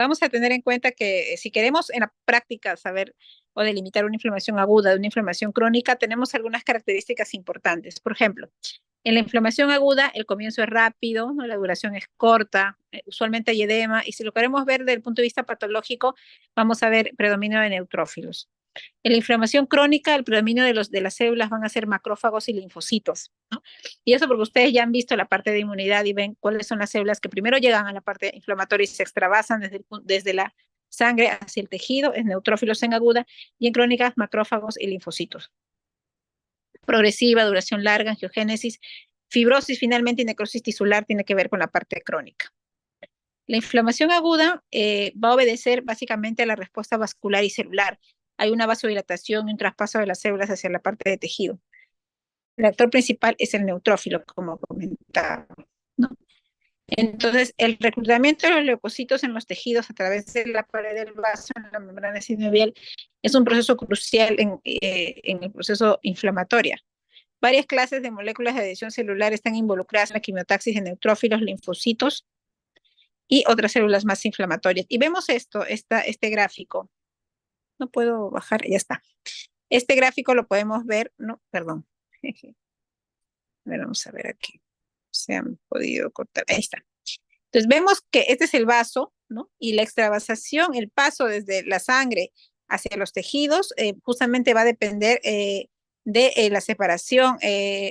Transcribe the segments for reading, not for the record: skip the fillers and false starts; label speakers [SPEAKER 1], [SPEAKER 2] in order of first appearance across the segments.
[SPEAKER 1] Vamos a tener en cuenta que si queremos en la práctica saber o delimitar una inflamación aguda de una inflamación crónica, tenemos algunas características importantes. Por ejemplo, en la inflamación aguda, el comienzo es rápido, ¿no? La duración es corta, usualmente hay edema, y si lo queremos ver desde el punto de vista patológico, vamos a ver predominio de neutrófilos. En la inflamación crónica, el predominio de las células van a ser macrófagos y linfocitos, ¿no? Y eso porque ustedes ya han visto la parte de inmunidad y ven cuáles son las células que primero llegan a la parte inflamatoria y se extravasan desde la sangre hacia el tejido, es neutrófilos en aguda, y en crónicas, macrófagos y linfocitos. Progresiva, duración larga, angiogénesis, fibrosis finalmente y necrosis tisular tiene que ver con la parte crónica. La inflamación aguda va a obedecer básicamente a la respuesta vascular y celular. Hay una vasodilatación y un traspaso de las células hacia la parte de tejido. El actor principal es el neutrófilo, como comentaba, ¿no? Entonces, el reclutamiento de los leucocitos en los tejidos a través de la pared del vaso, en la membrana sinovial, es un proceso crucial en el proceso inflamatorio. Varias clases de moléculas de adhesión celular están involucradas en la quimiotaxis de neutrófilos, linfocitos y otras células más inflamatorias. Y vemos este gráfico. No puedo bajar, ya está. Este gráfico lo podemos ver, no, perdón. Vamos a ver aquí. Se han podido cortar, ahí está. Entonces vemos que este es el vaso, ¿no? Y la extravasación, el paso desde la sangre hacia los tejidos, justamente va a depender de la separación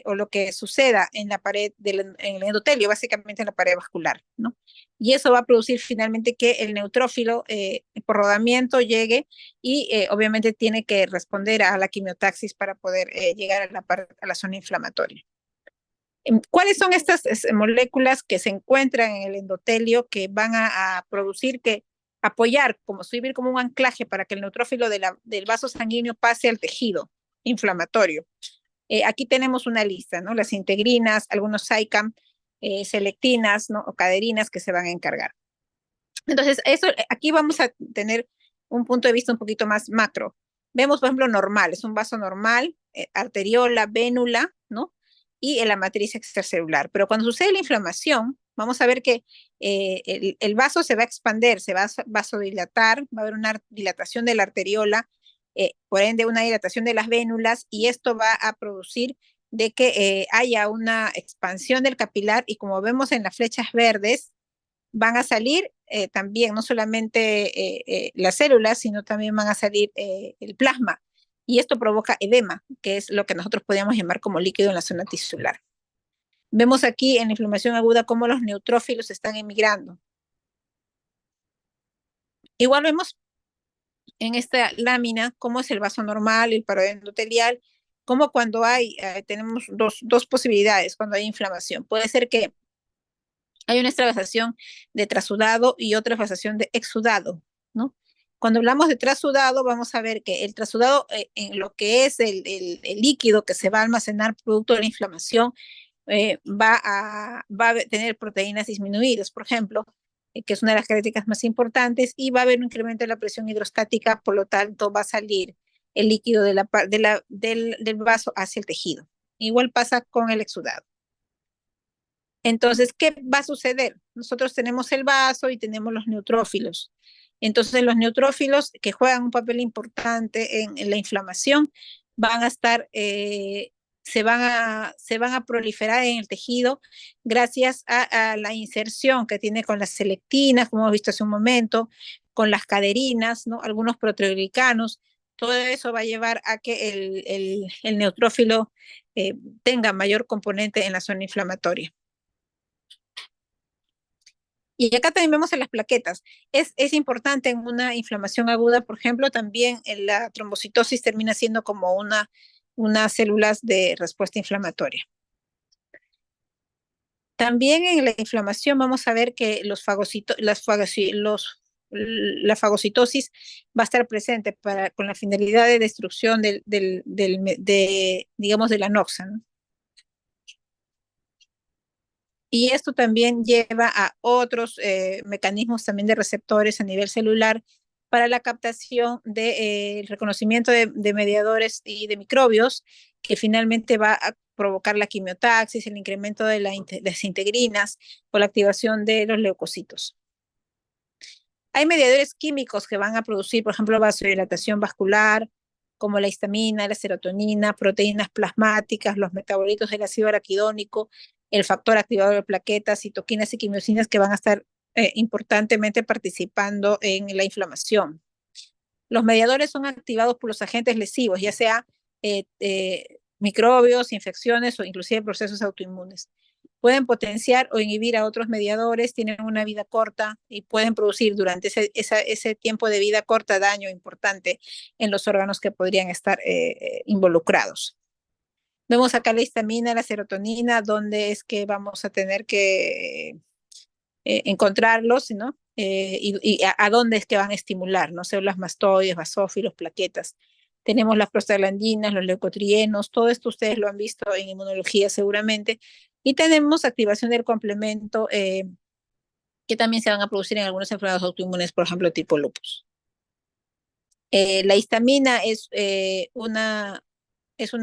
[SPEAKER 1] o lo que suceda en la pared en el endotelio, básicamente en la pared vascular, ¿no? Y eso va a producir finalmente que el neutrófilo por rodamiento llegue y obviamente tiene que responder a la quimiotaxis para poder llegar a la zona inflamatoria. ¿Cuáles son estas moléculas que se encuentran en el endotelio que van a producir apoyar, como servir como un anclaje para que el neutrófilo del vaso sanguíneo pase al tejido inflamatorio? Aquí tenemos una lista, ¿no? Las integrinas, algunos SAICAM, selectinas, ¿no? O caderinas que se van a encargar. Entonces, aquí vamos a tener un punto de vista un poquito más macro. Vemos, por ejemplo, normal, es un vaso normal, arteriola, vénula, ¿no? Y en la matriz extracelular. Pero cuando sucede la inflamación, vamos a ver que el vaso se va a expandir, se va a vasodilatar, va a haber una dilatación de la arteriola, por ende una dilatación de las vénulas, y esto va a producir de que haya una expansión del capilar, y como vemos en las flechas verdes, van a salir también no solamente las células, sino también van a salir el plasma. Y esto provoca edema, que es lo que nosotros podríamos llamar como líquido en la zona tisular. Vemos aquí en la inflamación aguda cómo los neutrófilos están emigrando. Igual vemos en esta lámina cómo es el vaso normal, el paro endotelial, como cuando tenemos dos posibilidades cuando hay inflamación. Puede ser que hay una extravasación de trasudado y otra extravasación de exudado, ¿no? Cuando hablamos de trasudado, vamos a ver que el trasudado, en lo que es el líquido que se va a almacenar producto de la inflamación, va a tener proteínas disminuidas, por ejemplo, que es una de las características más importantes, y va a haber un incremento de la presión hidrostática, por lo tanto va a salir el líquido del vaso hacia el tejido. Igual pasa con el exudado. Entonces, ¿qué va a suceder? Nosotros tenemos el vaso y tenemos los neutrófilos. Entonces, los neutrófilos que juegan un papel importante en la inflamación van a estar, se van a proliferar en el tejido gracias a la inserción que tiene con las selectinas, como hemos visto hace un momento, con las caderinas, ¿no? Algunos proteoglicanos. Todo eso va a llevar a que el neutrófilo tenga mayor componente en la zona inflamatoria. Y acá también vemos en las plaquetas. Es importante en una inflamación aguda, por ejemplo, también en la trombocitosis termina siendo como unas células de respuesta inflamatoria. También en la inflamación vamos a ver que la fagocitosis va a estar presente con la finalidad de destrucción digamos, de la noxa, ¿no? Y esto también lleva a otros mecanismos también de receptores a nivel celular para la captación del reconocimiento de mediadores y de microbios, que finalmente va a provocar la quimiotaxis, el incremento de las integrinas o la activación de los leucocitos. Hay mediadores químicos que van a producir, por ejemplo, vasodilatación vascular, como la histamina, la serotonina, proteínas plasmáticas, los metabolitos del ácido araquidónico, el factor activador de plaquetas, citoquinas y quimiosinas que van a estar importantemente participando en la inflamación. Los mediadores son activados por los agentes lesivos, ya sea microbios, infecciones o inclusive procesos autoinmunes. Pueden potenciar o inhibir a otros mediadores, tienen una vida corta y pueden producir durante ese tiempo de vida corta daño importante en los órganos que podrían estar involucrados. Vemos acá la histamina, la serotonina, donde es que vamos a tener que encontrarlos, ¿no? Y a dónde es que van a estimular, ¿no? Células mastoides, basófilos, plaquetas. Tenemos las prostaglandinas, los leucotrienos, todo esto ustedes lo han visto en inmunología seguramente. Y tenemos activación del complemento que también se van a producir en algunas enfermedades autoinmunes, por ejemplo, tipo lupus. La histamina es una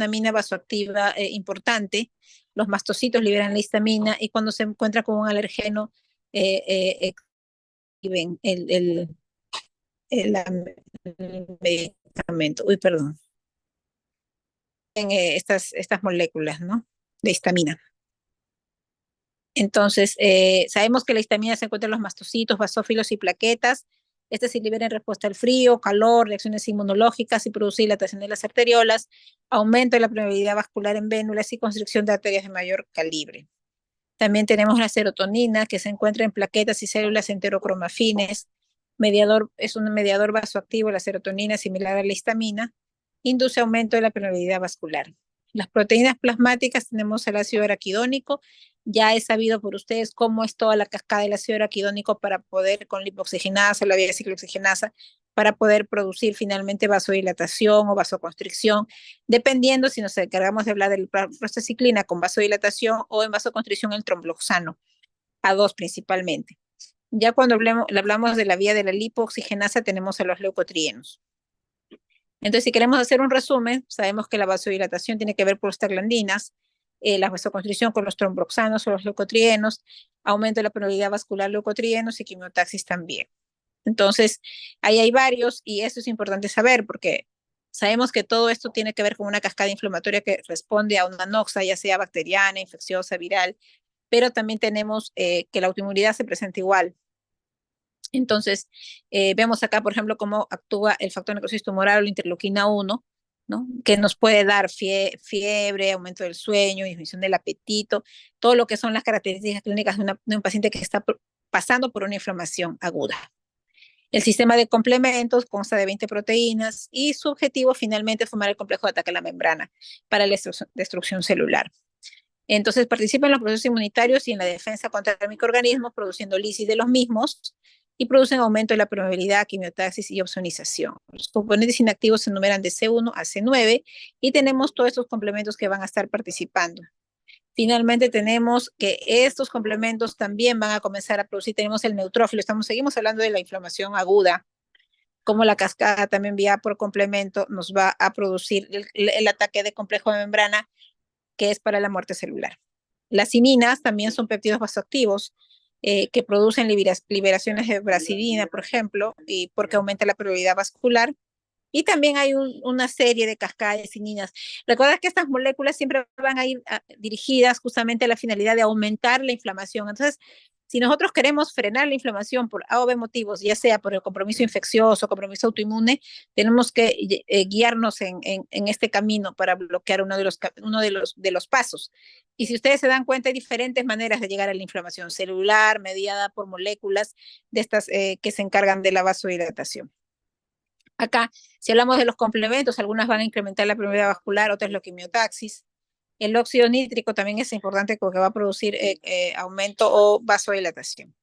[SPEAKER 1] amina vasoactiva importante. Los mastocitos liberan la histamina y cuando se encuentra con un alergeno, exhiben el medicamento. Uy, perdón. En estas moléculas, ¿no? De histamina. Entonces, sabemos que la histamina se encuentra en los mastocitos, basófilos y plaquetas. Este se libera en respuesta al frío, calor, reacciones inmunológicas y produce dilatación de las arteriolas, aumento de la permeabilidad vascular en vénulas y constricción de arterias de mayor calibre. También tenemos la serotonina que se encuentra en plaquetas y células enterocromafines. Es un mediador vasoactivo, la serotonina, similar a la histamina, induce aumento de la permeabilidad vascular. Las proteínas plasmáticas tenemos el ácido araquidónico. Ya es sabido por ustedes cómo es toda la cascada del ácido araquidónico para poder, con lipoxigenasa, la vía ciclooxigenasa, para poder producir finalmente vasodilatación o vasoconstricción, dependiendo si nos encargamos de hablar de la prostacyclina con vasodilatación o en vasoconstricción el trombloxano, A2 principalmente. Ya cuando hablamos de la vía de la lipoxigenasa tenemos a los leucotrienos. Entonces, si queremos hacer un resumen, sabemos que la vasodilatación tiene que ver por prostaglandinas, la vasoconstricción con los trombroxanos o los leucotrienos, aumento de la permeabilidad vascular leucotrienos y quimiotaxis también. Entonces, ahí hay varios y esto es importante saber porque sabemos que todo esto tiene que ver con una cascada inflamatoria que responde a una noxa, ya sea bacteriana, infecciosa, viral, pero también tenemos que la autoinmunidad se presenta igual. Entonces, vemos acá, por ejemplo, cómo actúa el factor necrosis tumoral o la interleuquina 1, ¿no? Que nos puede dar fiebre, aumento del sueño, disminución del apetito, todo lo que son las características clínicas de un paciente que está pasando por una inflamación aguda. El sistema de complementos consta de 20 proteínas y su objetivo finalmente es formar el complejo de ataque a la membrana para la destrucción celular. Entonces participa en los procesos inmunitarios y en la defensa contra microorganismos, produciendo lisis de los mismos y producen aumento de la permeabilidad, quimiotaxis y opsonización. Los componentes inactivos se enumeran de C1 a C9 y tenemos todos estos complementos que van a estar participando. Finalmente tenemos que estos complementos también van a comenzar a producir, tenemos el neutrófilo, seguimos hablando de la inflamación aguda, como la cascada también vía por complemento nos va a producir el ataque de complejo de membrana, que es para la muerte celular. Las cininas también son péptidos vasoactivos que producen liberaciones de brasidina, por ejemplo, y porque aumenta la permeabilidad vascular. Y también hay una serie de cascadas de cininas. Recuerda que estas moléculas siempre van a ir dirigidas justamente a la finalidad de aumentar la inflamación. Entonces, si nosotros queremos frenar la inflamación por A o B motivos, ya sea por el compromiso infeccioso, compromiso autoinmune, tenemos que guiarnos en este camino para bloquear uno de los pasos. Y si ustedes se dan cuenta, hay diferentes maneras de llegar a la inflamación celular, mediada por moléculas de estas que se encargan de la vasodilatación. Acá, si hablamos de los complementos, algunas van a incrementar la permeabilidad vascular, otras la quimiotaxis. El óxido nítrico también es importante porque va a producir aumento o vasodilatación.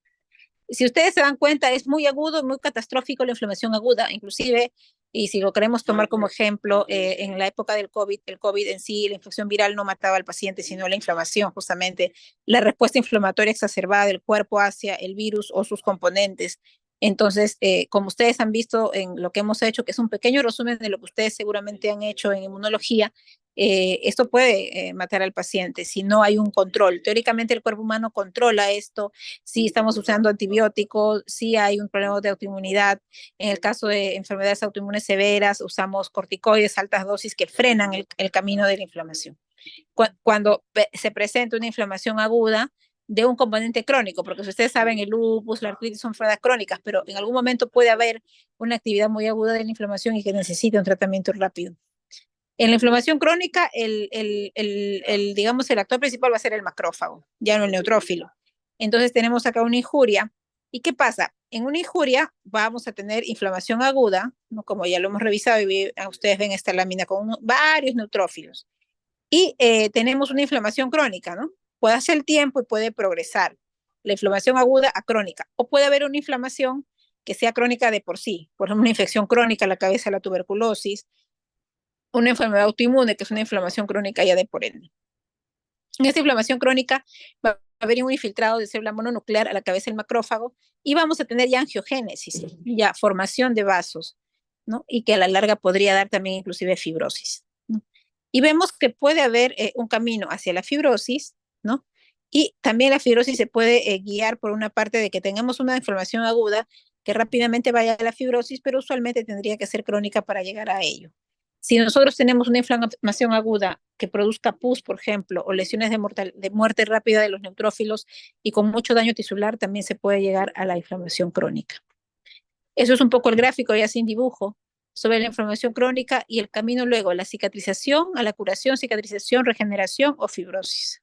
[SPEAKER 1] Si ustedes se dan cuenta, es muy agudo, muy catastrófico la inflamación aguda, inclusive, y si lo queremos tomar como ejemplo, en la época del COVID, el COVID en sí, la infección viral no mataba al paciente, sino la inflamación, justamente, la respuesta inflamatoria exacerbada del cuerpo hacia el virus o sus componentes Entonces, como ustedes han visto en lo que hemos hecho, que es un pequeño resumen de lo que ustedes seguramente han hecho en inmunología, esto puede matar al paciente si no hay un control. Teóricamente el cuerpo humano controla esto, si estamos usando antibióticos, si hay un problema de autoinmunidad. En el caso de enfermedades autoinmunes severas, usamos corticoides, altas dosis que frenan el camino de la inflamación. Cuando se presenta una inflamación aguda de un componente crónico, porque si ustedes saben, el lupus, la artritis son enfermedades crónicas, pero en algún momento puede haber una actividad muy aguda de la inflamación y que necesita un tratamiento rápido. En la inflamación crónica, digamos, el actor principal va a ser el macrófago, ya no el neutrófilo. Entonces tenemos acá una injuria. ¿Y qué pasa? En una injuria vamos a tener inflamación aguda, ¿no? Como ya lo hemos revisado y ustedes ven esta lámina con varios neutrófilos. Y tenemos una inflamación crónica, ¿no? Puede hacer el tiempo y puede progresar. La inflamación aguda a crónica. O puede haber una inflamación que sea crónica de por sí. Por ejemplo, una infección crónica en la cabeza, la tuberculosis, una enfermedad autoinmune, que es una inflamación crónica ya de por ende. En esta inflamación crónica va a haber un infiltrado de célula mononuclear a la cabeza del macrófago y vamos a tener ya angiogénesis, ya formación de vasos, ¿no? Y que a la larga podría dar también inclusive fibrosis, ¿no? Y vemos que puede haber un camino hacia la fibrosis, ¿no? Y también la fibrosis se puede guiar por una parte de que tengamos una inflamación aguda que rápidamente vaya a la fibrosis, pero usualmente tendría que ser crónica para llegar a ello. Si nosotros tenemos una inflamación aguda que produzca pus, por ejemplo, o lesiones de muerte rápida de los neutrófilos y con mucho daño tisular, también se puede llegar a la inflamación crónica. Eso es un poco el gráfico ya sin dibujo sobre la inflamación crónica y el camino luego a la cicatrización, a la curación, cicatrización, regeneración o fibrosis.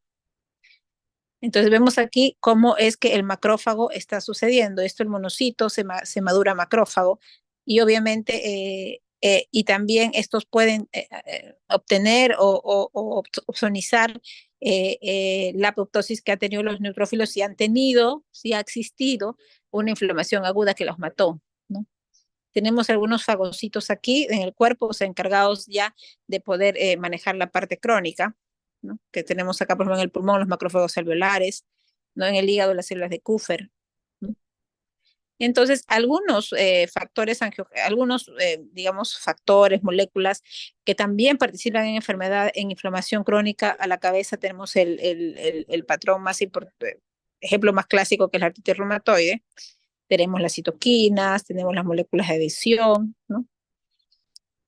[SPEAKER 1] Entonces vemos aquí cómo es que el macrófago está sucediendo. Esto el monocito se madura macrófago y obviamente y también estos pueden obtener o opsonizar la apoptosis que han tenido los neutrófilos si han tenido, si ha existido una inflamación aguda que los mató, ¿no? Tenemos algunos fagocitos aquí en el cuerpo, o sea, encargados ya de poder manejar la parte crónica, ¿no? Que tenemos acá, por ejemplo, en el pulmón, los macrófagos alveolares, ¿no? En el hígado, las células de Kupffer, ¿no? Entonces, algunos factores, digamos, factores, moléculas que también participan en enfermedad, en inflamación crónica a la cabeza, tenemos el patrón más importante, ejemplo más clásico que es la artritis reumatoide. Tenemos las citoquinas, tenemos las moléculas de adhesión, ¿no?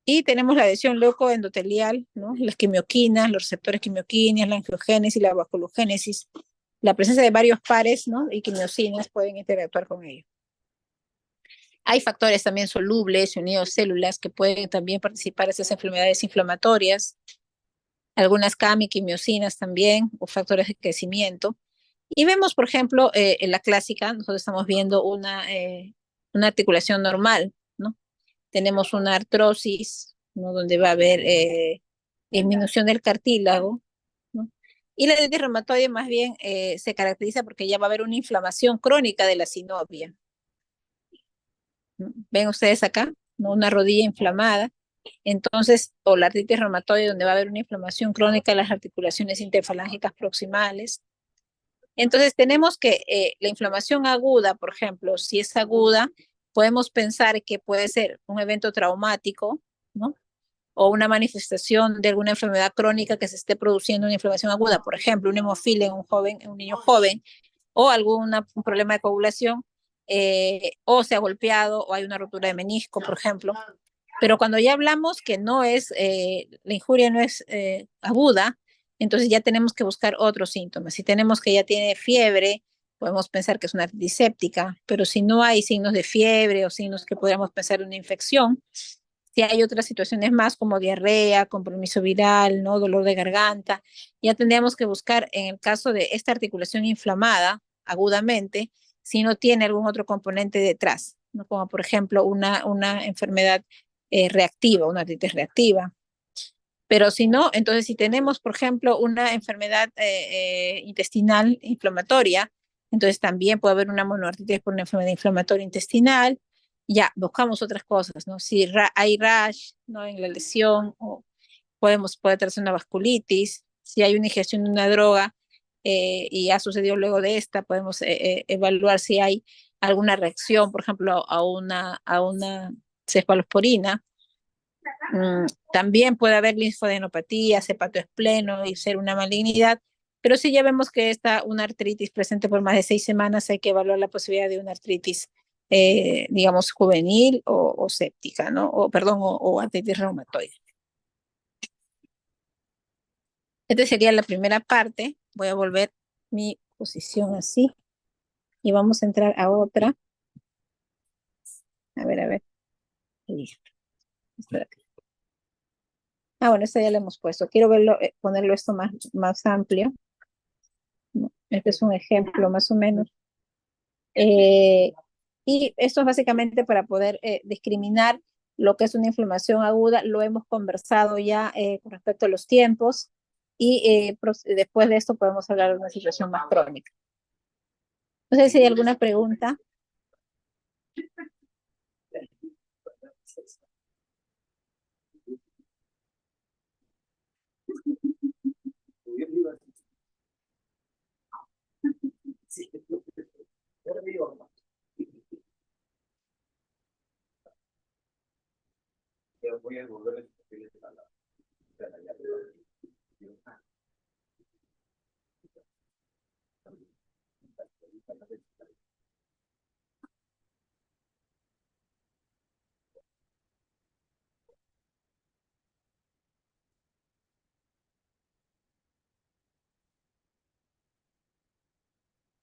[SPEAKER 1] Y tenemos la adhesión leucoendotelial, ¿no? Las quimioquinas, los receptores quimioquíneos, la angiogénesis, la vasculogénesis. La presencia de varios pares, ¿no? Y quimiosinas pueden interactuar con ello. Hay factores también solubles y unidos células que pueden también participar en esas enfermedades inflamatorias. Algunas CAM y quimiosinas también, o factores de crecimiento. Y vemos, por ejemplo, en la clásica, nosotros estamos viendo una articulación normal, ¿no? Tenemos una artrosis, ¿no? Donde va a haber disminución del cartílago, ¿no? Y la artritis reumatoide más bien se caracteriza porque ya va a haber una inflamación crónica de la sinovia, ¿no? Ven ustedes acá, ¿no? Una rodilla inflamada. Entonces, o la artritis reumatoide donde va a haber una inflamación crónica de las articulaciones interfalángicas proximales. Entonces, tenemos que la inflamación aguda, por ejemplo, si es aguda, podemos pensar que puede ser un evento traumático, ¿no? O una manifestación de alguna enfermedad crónica que se esté produciendo una inflamación aguda, por ejemplo, una hemofilia en un joven, en un niño joven, o un problema de coagulación, o se ha golpeado, o hay una rotura de menisco, por ejemplo. Pero cuando ya hablamos que no es, la injuria no es aguda, entonces ya tenemos que buscar otros síntomas. Si tenemos que ya tiene fiebre, podemos pensar que es una artritis séptica, pero si no hay signos de fiebre o signos que podríamos pensar de una infección, si hay otras situaciones más como diarrea, compromiso viral, ¿no? Dolor de garganta, ya tendríamos que buscar en el caso de esta articulación inflamada agudamente, si no tiene algún otro componente detrás, ¿no? Como por ejemplo una enfermedad reactiva, una artritis reactiva. Pero si no, entonces si tenemos, por ejemplo, una enfermedad intestinal inflamatoria, entonces también puede haber una monoartritis por una enfermedad inflamatoria intestinal. Ya, buscamos otras cosas, ¿no? Si hay rash, ¿no? En la lesión, o puede tratarse una vasculitis. Si hay una ingestión de una droga y ha sucedido luego de esta, podemos evaluar si hay alguna reacción, por ejemplo, a una cefalosporina. También puede haber linfadenopatías, hepatoespleno y ser una malignidad, pero si ya vemos que está una artritis presente por más de 6 semanas, hay que evaluar la posibilidad de una artritis, digamos, juvenil o séptica, ¿no? O, perdón, o artritis reumatoide. Esta sería la primera parte. Voy a volver mi posición así y vamos a entrar a otra. A ver. Listo. Espera. Bueno, esta ya la hemos puesto. Quiero verlo, ponerlo esto más amplio. Este es un ejemplo más o menos. Y esto es básicamente para poder discriminar lo que es una inflamación aguda. Lo hemos conversado ya con respecto a los tiempos y después de esto podemos hablar de una situación más crónica. No sé si hay alguna pregunta.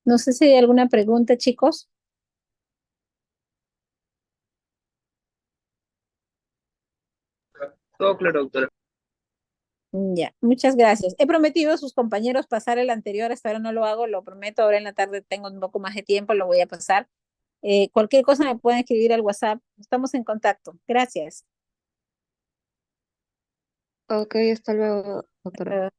[SPEAKER 1] No sé si hay alguna pregunta, chicos.
[SPEAKER 2] Todo claro, doctora.
[SPEAKER 1] Ya, muchas gracias. He prometido a sus compañeros pasar el anterior, hasta ahora no lo hago, lo prometo, ahora en la tarde tengo un poco más de tiempo, lo voy a pasar. Cualquier cosa me pueden escribir al WhatsApp, estamos en contacto. Gracias.
[SPEAKER 3] Ok, hasta luego, doctora.